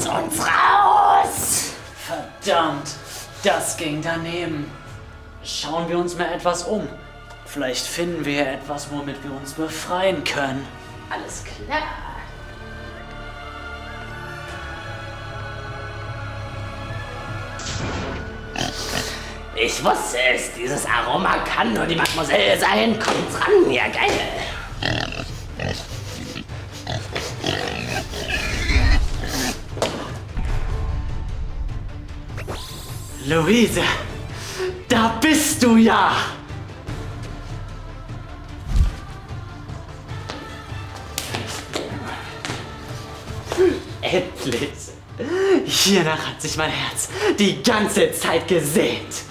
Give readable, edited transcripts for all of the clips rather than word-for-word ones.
uns raus! Verdammt, das ging daneben. Schauen wir uns mal etwas um. Vielleicht finden wir etwas, womit wir uns befreien können. Alles klar. Ich wusste es, dieses Aroma kann nur die Mademoiselle sein. Kommt ran, ja geil. Luise, da bist du ja! Endlich! Hiernach hat sich mein Herz die ganze Zeit gesehnt.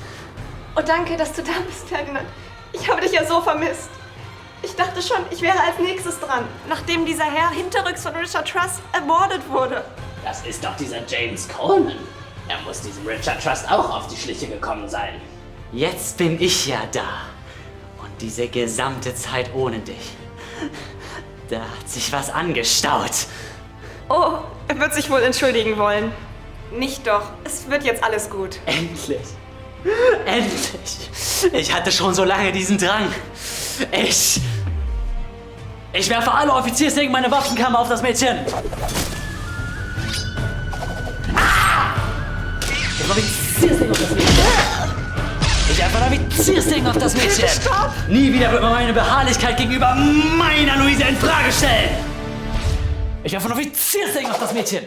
Oh, danke, dass du da bist, Ferdinand. Ich habe dich ja so vermisst. Ich dachte schon, ich wäre als nächstes dran, nachdem dieser Herr hinterrücks von Richard Trust ermordet wurde. Das ist doch dieser James Coleman. Er muss diesem Richard Trust auch auf die Schliche gekommen sein. Jetzt bin ich ja da. Und diese gesamte Zeit ohne dich. Da hat sich was angestaut. Oh, er wird sich wohl entschuldigen wollen. Nicht doch, es wird jetzt alles gut. Endlich. Endlich. Ich hatte schon so lange diesen Drang. Ich werfe alle Offiziersdingen meine Waffenkammer auf das Mädchen. Ich werfe ein Offiziersding auf das Mädchen. Stopp! Nie wieder wird man meine Beharrlichkeit gegenüber meiner Luise in Frage stellen. Ich werfe ein Offiziersding auf das Mädchen.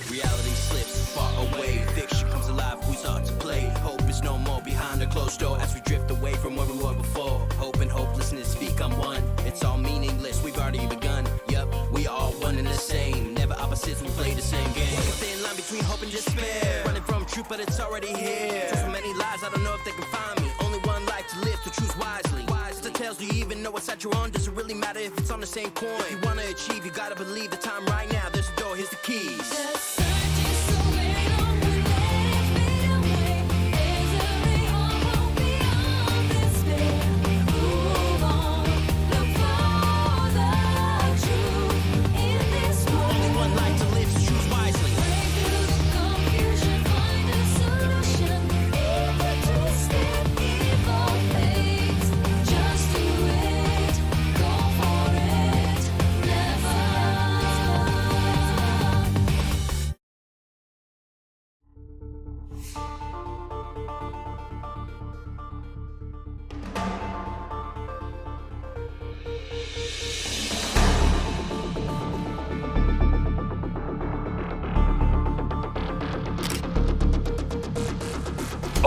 Reality slips far away, fiction comes alive, we start to play. Hope is no more behind a closed door as we drift away from where we were before. Hope and hopelessness become one, it's all meaningless, we've already begun. Yup, we all one and the same, never opposites, we play the same game. Thin line between hope and despair, running from truth but it's already here. So many lies, I don't know if they can find me, only one life to live, so choose wisely. Wise the tales, do you even know what side you're on? Does it really matter if it's on the same coin? If you wanna achieve, you gotta believe the time right now, there's a door, here's the keys.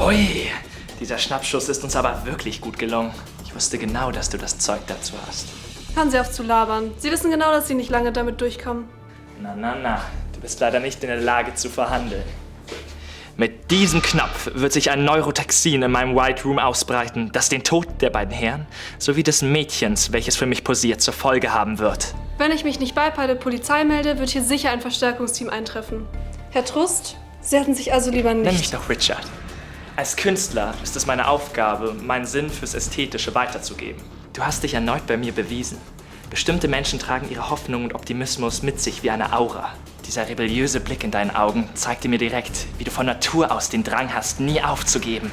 Ui, dieser Schnappschuss ist uns aber wirklich gut gelungen. Ich wusste genau, dass du das Zeug dazu hast. Hören Sie auf zu labern. Sie wissen genau, dass Sie nicht lange damit durchkommen. Na, du bist leider nicht in der Lage zu verhandeln. Mit diesem Knopf wird sich ein Neurotoxin in meinem White Room ausbreiten, das den Tod der beiden Herren sowie des Mädchens, welches für mich posiert, zur Folge haben wird. Wenn ich mich nicht bald bei der Polizei melde, wird hier sicher ein Verstärkungsteam eintreffen. Herr Trust, Sie hatten sich also lieber nicht... Nenn mich doch Richard. Als Künstler ist es meine Aufgabe, meinen Sinn fürs Ästhetische weiterzugeben. Du hast dich erneut bei mir bewiesen. Bestimmte Menschen tragen ihre Hoffnung und Optimismus mit sich wie eine Aura. Dieser rebelliöse Blick in deinen Augen zeigte mir direkt, wie du von Natur aus den Drang hast, nie aufzugeben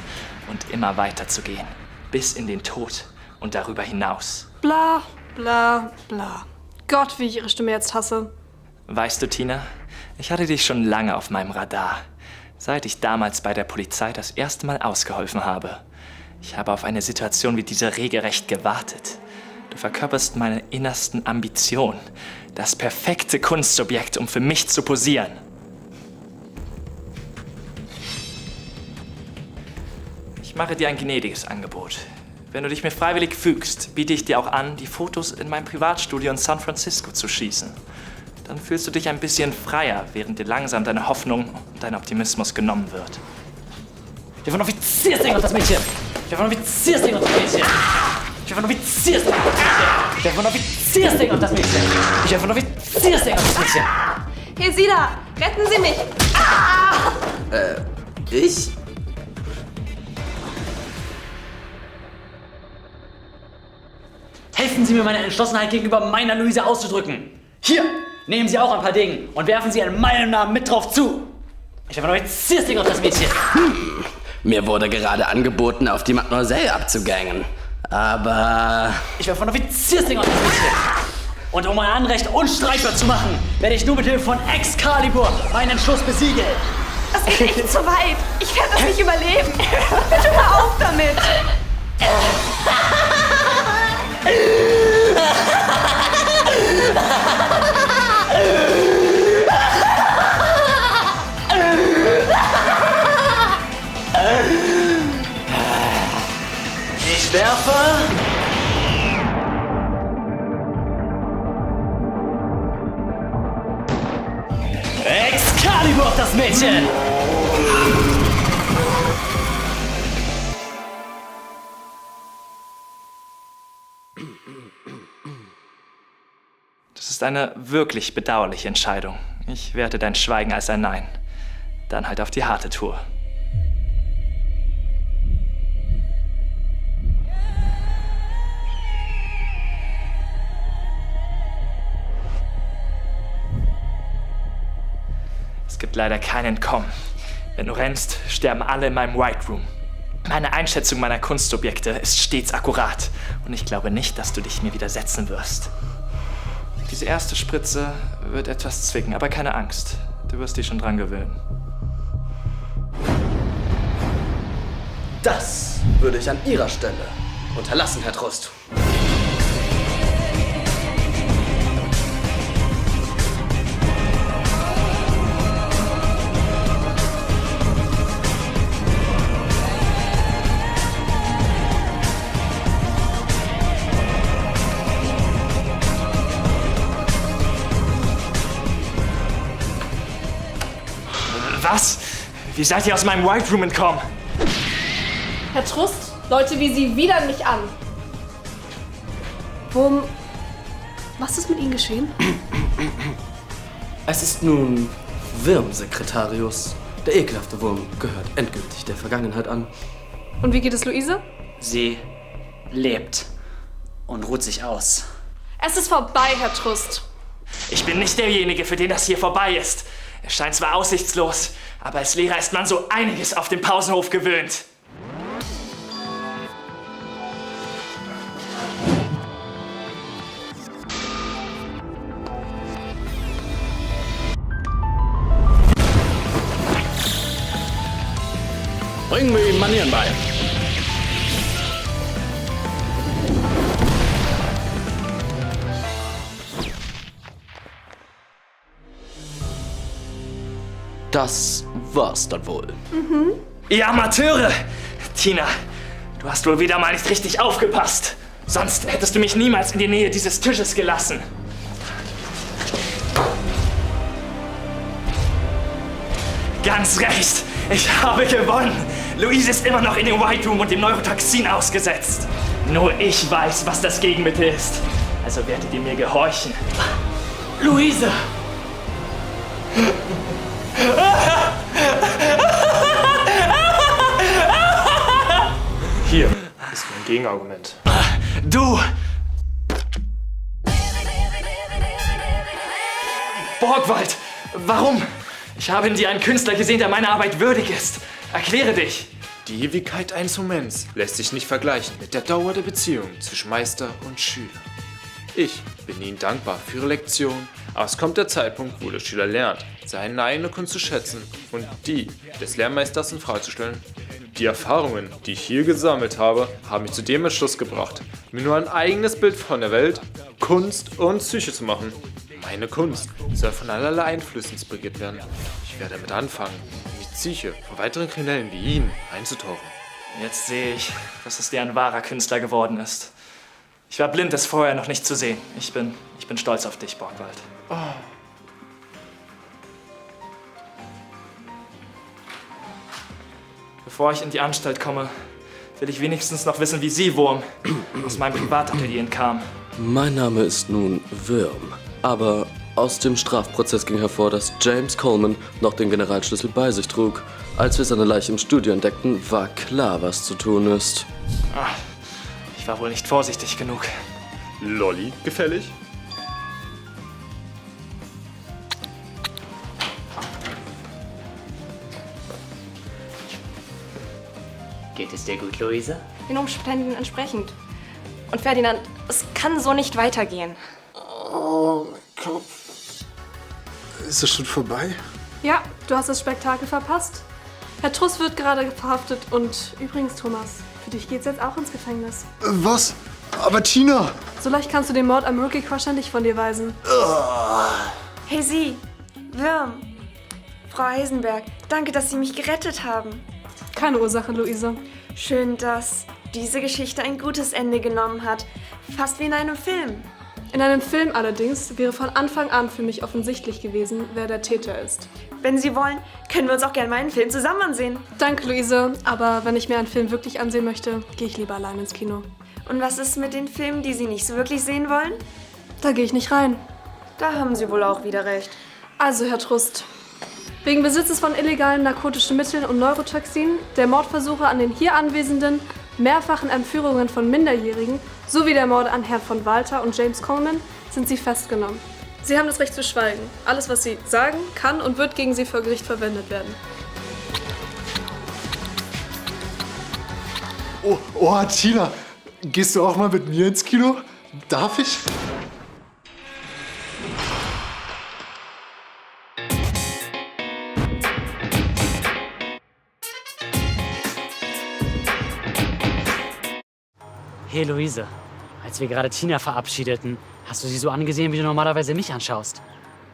und immer weiterzugehen. Bis in den Tod und darüber hinaus. Bla, bla, bla. Gott, wie ich Ihre Stimme jetzt hasse. Weißt du, Tina, ich hatte dich schon lange auf meinem Radar. Seit ich damals bei der Polizei das erste Mal ausgeholfen habe. Ich habe auf eine Situation wie diese regelrecht gewartet. Du verkörperst meine innersten Ambitionen. Das perfekte Kunstobjekt, um für mich zu posieren. Ich mache dir ein gnädiges Angebot. Wenn du dich mir freiwillig fügst, biete ich dir auch an, die Fotos in meinem Privatstudio in San Francisco zu schießen. Dann fühlst du dich ein bisschen freier, während dir langsam deine Hoffnung und dein Optimismus genommen wird. Ich werfe ein Offiziersding auf das Mädchen. Ich werfe ein Offiziersding auf das Mädchen. Ich werfe ein Offiziersding auf das Mädchen. Ich werfe ein Offiziersding auf das Mädchen. Ich werfe ein Offiziersding auf das Mädchen. Hier, Sie da! Retten Sie mich! Ich? Helfen Sie mir, meine Entschlossenheit gegenüber meiner Luise auszudrücken. Hier, nehmen Sie auch ein paar Dinge und werfen Sie in meinem Namen mit drauf zu. Ich werfe ein Offiziersding auf das Mädchen. Mir wurde gerade angeboten, auf die Mademoiselle abzugängen. Aber... Ich werfe ein Offiziersding auf das Mädchen. Und um mein Anrecht unstreitbar zu machen, werde ich nur mit Hilfe von Excalibur meinen Entschluss besiegeln. Das geht echt zu weit. Ich werde das nicht überleben. Bitte hör auf damit. Ich werfe... Excalibur auf das Mädchen! Das ist eine wirklich bedauerliche Entscheidung. Ich werte dein Schweigen als ein Nein. Dann halt auf die harte Tour. Es gibt leider kein Entkommen. Wenn du rennst, sterben alle in meinem White Room. Meine Einschätzung meiner Kunstobjekte ist stets akkurat und ich glaube nicht, dass du dich mir widersetzen wirst. Diese erste Spritze wird etwas zwicken, aber keine Angst. Du wirst dich schon dran gewöhnen. Das würde ich an Ihrer Stelle unterlassen, Herr Trost. Was? Wie seid ihr aus meinem White Room entkommen? Herr Trust, Leute wie Sie widern mich an. Wurm, was ist mit Ihnen geschehen? Es ist nun Wirm, Sekretarius. Der ekelhafte Wurm gehört endgültig der Vergangenheit an. Und wie geht es Luise? Sie lebt und ruht sich aus. Es ist vorbei, Herr Trust. Ich bin nicht derjenige, für den das hier vorbei ist. Es scheint zwar aussichtslos, aber als Lehrer ist man so einiges auf dem Pausenhof gewöhnt. Bringen wir ihm Manieren bei. Das war's dann wohl. Ihr Amateure! Tina, du hast wohl wieder mal nicht richtig aufgepasst. Sonst hättest du mich niemals in die Nähe dieses Tisches gelassen. Ganz recht, ich habe gewonnen. Luise ist immer noch in dem White Room und dem Neurotoxin ausgesetzt. Nur ich weiß, was das Gegenmittel ist. Also werdet ihr mir gehorchen. Luise! Hier ist mein Gegenargument. Du! Borgwald, warum? Ich habe in dir einen Künstler gesehen, der meiner Arbeit würdig ist. Erkläre dich. Die Ewigkeit eines Moments lässt sich nicht vergleichen mit der Dauer der Beziehung zwischen Meister und Schüler. Ich bin Ihnen dankbar für Ihre Lektion, aber es kommt der Zeitpunkt, wo der Schüler lernt, seine eigene Kunst zu schätzen und die des Lehrmeisters in Frage zu stellen. Die Erfahrungen, die ich hier gesammelt habe, haben mich zu dem Entschluss gebracht, mir nur ein eigenes Bild von der Welt, Kunst und Psyche zu machen. Meine Kunst soll von allerlei Einflüssen inspiriert werden. Ich werde damit anfangen, in die Psyche von weiteren Kriminellen wie Ihnen einzutauchen. Jetzt sehe ich, dass es dir ein wahrer Künstler geworden ist. Ich war blind, es vorher noch nicht zu sehen. Ich bin stolz auf dich, Borgwald. Bevor ich in die Anstalt komme, will ich wenigstens noch wissen, wie Sie, Wurm, aus meinem Privatatelier entkamen. Mein Name ist nun Wirm, aber aus dem Strafprozess ging hervor, dass James Coleman noch den Generalschlüssel bei sich trug. Als wir seine Leiche im Studio entdeckten, war klar, was zu tun ist. Ich war wohl nicht vorsichtig genug. Lolli gefällig? Geht es dir gut, Luise? Den Umständen entsprechend. Und Ferdinand, es kann so nicht weitergehen. Oh, mein Kopf. Ist das schon vorbei? Ja, du hast das Spektakel verpasst. Herr Truss wird gerade verhaftet und übrigens, Thomas, für dich geht's jetzt auch ins Gefängnis. Was? Aber Tina! So leicht kannst du den Mord am Rookie Crusher nicht von dir weisen. Hey Sie, Würm, Frau Heisenberg, danke, dass Sie mich gerettet haben. Keine Ursache, Luise. Schön, dass diese Geschichte ein gutes Ende genommen hat. Fast wie in einem Film. In einem Film allerdings wäre von Anfang an für mich offensichtlich gewesen, wer der Täter ist. Wenn Sie wollen, können wir uns auch gerne meinen Film zusammen ansehen. Danke, Luise, aber wenn ich mir einen Film wirklich ansehen möchte, gehe ich lieber allein ins Kino. Und was ist mit den Filmen, die Sie nicht so wirklich sehen wollen? Da gehe ich nicht rein. Da haben Sie wohl auch wieder recht. Also, Herr Trust, wegen Besitzes von illegalen narkotischen Mitteln und Neurotoxin, der Mordversuche an den hier Anwesenden, mehrfachen Entführungen von Minderjährigen sowie der Morde an Herrn von Walter und James Coleman sind Sie festgenommen. Sie haben das Recht zu schweigen. Alles, was Sie sagen, kann und wird gegen Sie vor Gericht verwendet werden. Oh, Tina, gehst du auch mal mit mir ins Kino? Darf ich? Hey Luise, als wir gerade Tina verabschiedeten, hast du sie so angesehen, wie du normalerweise mich anschaust.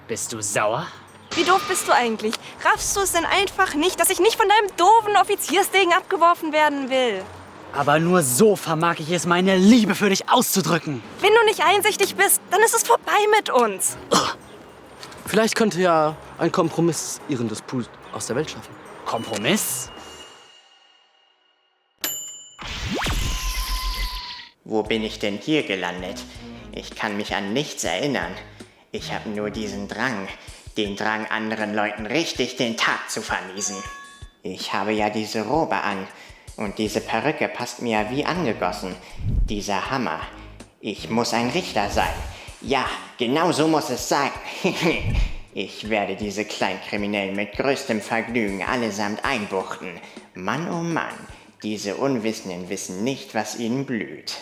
Bist du sauer? Wie doof bist du eigentlich? Raffst du es denn einfach nicht, dass ich nicht von deinem doofen Offiziersdegen abgeworfen werden will? Aber nur so vermag ich es, meine Liebe für dich auszudrücken. Wenn du nicht einsichtig bist, dann ist es vorbei mit uns. Vielleicht könnte ja ein Kompromiss Ihren Disput aus der Welt schaffen. Kompromiss? Wo bin ich denn hier gelandet? Ich kann mich an nichts erinnern. Ich habe nur diesen Drang, den Drang, anderen Leuten richtig den Tag zu vermiesen. Ich habe ja diese Robe an und diese Perücke passt mir ja wie angegossen. Dieser Hammer. Ich muss ein Richter sein. Ja, genau so muss es sein. Ich werde diese Kleinkriminellen mit größtem Vergnügen allesamt einbuchten. Mann, oh Mann, diese Unwissenden wissen nicht, was ihnen blüht.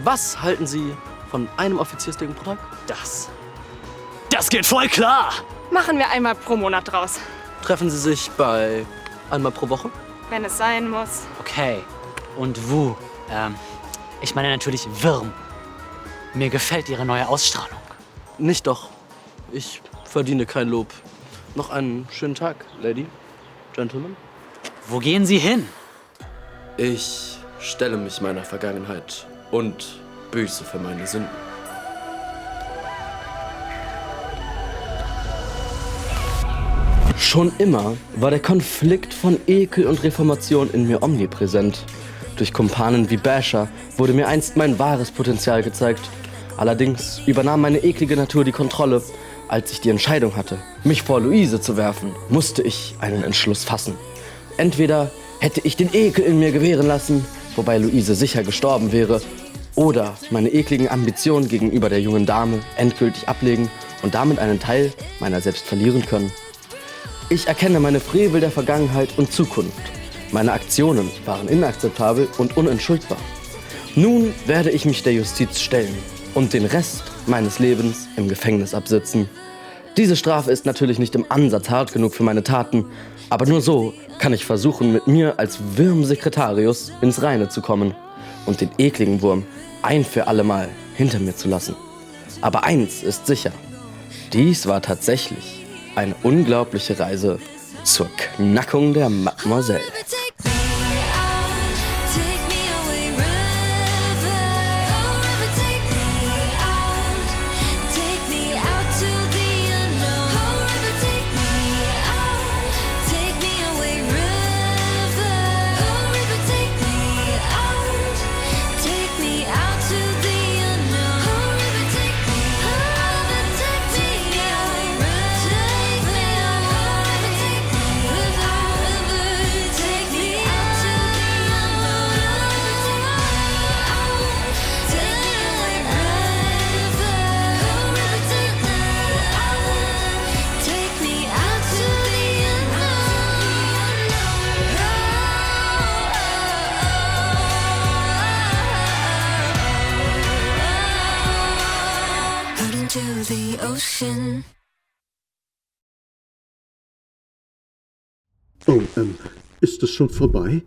Was halten Sie von einem Offiziersdegen pro Tag? Das geht voll klar! Machen wir einmal pro Monat draus, Treffen Sie sich bei einmal pro Woche? wenn es sein muss. Okay. Und Wu? Ich meine natürlich Wirm. Mir gefällt ihre neue Ausstrahlung. Nicht doch. Ich verdiene kein Lob. Noch einen schönen Tag, Lady, Gentlemen. Wo gehen Sie hin? Ich stelle mich meiner Vergangenheit und büße für meine Sünden. Schon immer war der Konflikt von Ekel und Reformation in mir omnipräsent. Durch Kumpanen wie Basher wurde mir einst mein wahres Potenzial gezeigt. Allerdings übernahm meine eklige Natur die Kontrolle. Als ich die Entscheidung hatte, mich vor Luise zu werfen, musste ich einen Entschluss fassen. Entweder hätte ich den Ekel in mir gewähren lassen, wobei Luise sicher gestorben wäre, oder meine ekligen Ambitionen gegenüber der jungen Dame endgültig ablegen und damit einen Teil meiner selbst verlieren können. Ich erkenne meine Frevel der Vergangenheit und Zukunft. Meine Aktionen waren inakzeptabel und unentschuldbar. Nun werde ich mich der Justiz stellen und den Rest meines Lebens im Gefängnis absitzen. Diese Strafe ist natürlich nicht im Ansatz hart genug für meine Taten, aber nur so kann ich versuchen, mit mir als Wirm-Sekretarius ins Reine zu kommen und den ekligen Wurm ein für allemal hinter mir zu lassen. Aber eins ist sicher, dies war tatsächlich eine unglaubliche Reise zur Knackung der Mademoiselle. Take me Connection. Oh, ist es schon vorbei?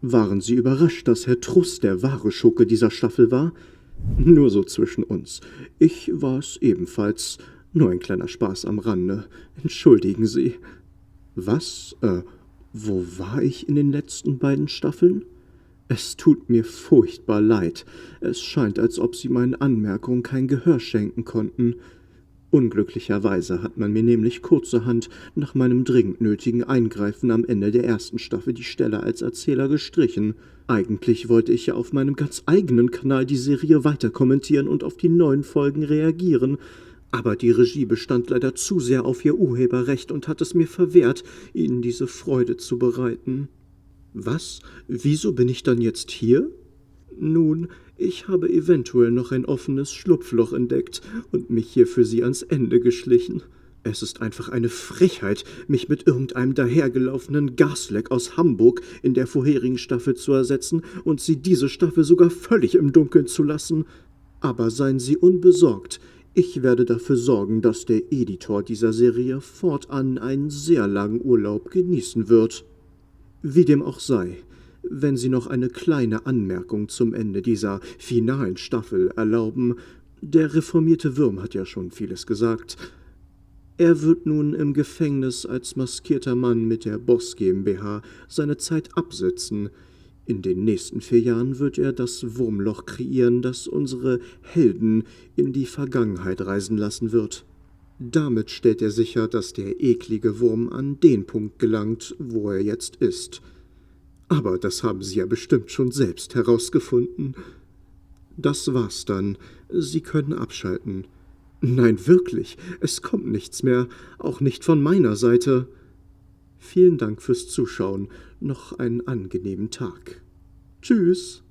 Waren Sie überrascht, dass Herr Truss der wahre Schurke dieser Staffel war? Nur so zwischen uns. Ich war es ebenfalls. Nur ein kleiner Spaß am Rande. Entschuldigen Sie. Was? Wo war ich in den letzten beiden Staffeln? Es tut mir furchtbar leid. Es scheint, als ob Sie meinen Anmerkungen kein Gehör schenken konnten. Unglücklicherweise hat man mir nämlich kurzerhand nach meinem dringend nötigen Eingreifen am Ende der ersten Staffel die Stelle als Erzähler gestrichen. Eigentlich wollte ich ja auf meinem ganz eigenen Kanal die Serie weiter kommentieren und auf die neuen Folgen reagieren. Aber die Regie bestand leider zu sehr auf ihr Urheberrecht und hat es mir verwehrt, Ihnen diese Freude zu bereiten. Was? Wieso bin ich dann jetzt hier? Nun, ich habe eventuell noch ein offenes Schlupfloch entdeckt und mich hier für Sie ans Ende geschlichen. Es ist einfach eine Frechheit, mich mit irgendeinem dahergelaufenen Gasleck aus Hamburg in der vorherigen Staffel zu ersetzen und Sie diese Staffel sogar völlig im Dunkeln zu lassen. Aber seien Sie unbesorgt, ich werde dafür sorgen, dass der Editor dieser Serie fortan einen sehr langen Urlaub genießen wird. Wie dem auch sei, wenn Sie noch eine kleine Anmerkung zum Ende dieser finalen Staffel erlauben, der reformierte Würm hat ja schon vieles gesagt. Er wird nun im Gefängnis als maskierter Mann mit der Boss GmbH seine Zeit absitzen. In den nächsten 4 Jahren wird er das Wurmloch kreieren, das unsere Helden in die Vergangenheit reisen lassen wird. Damit stellt er sicher, dass der eklige Wurm an den Punkt gelangt, wo er jetzt ist. Aber das haben Sie ja bestimmt schon selbst herausgefunden. Das war's dann. Sie können abschalten. Nein, wirklich, es kommt nichts mehr, auch nicht von meiner Seite. Vielen Dank fürs Zuschauen. Noch einen angenehmen Tag. Tschüss.